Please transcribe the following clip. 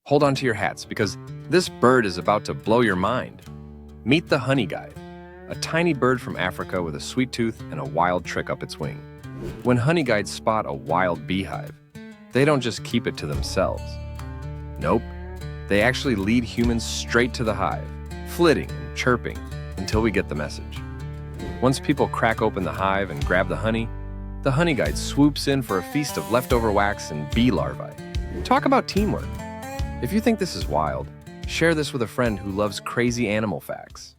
Hold on to your hats because this bird is about to blow your mind. Meet the Honeyguide, a tiny bird from Africa with a sweet tooth and a wild trick up its wing. When honeyguides spot a wild beehive, they don't just keep it to themselves. Nope, they actually lead humans straight to the hive, flitting and chirping until we get the message. Once people crack open the hive and grab the honeyguide swoops in for a feast of leftover wax and bee larvae. Talk about teamwork. If you think this is wild, share this with a friend who loves crazy animal facts.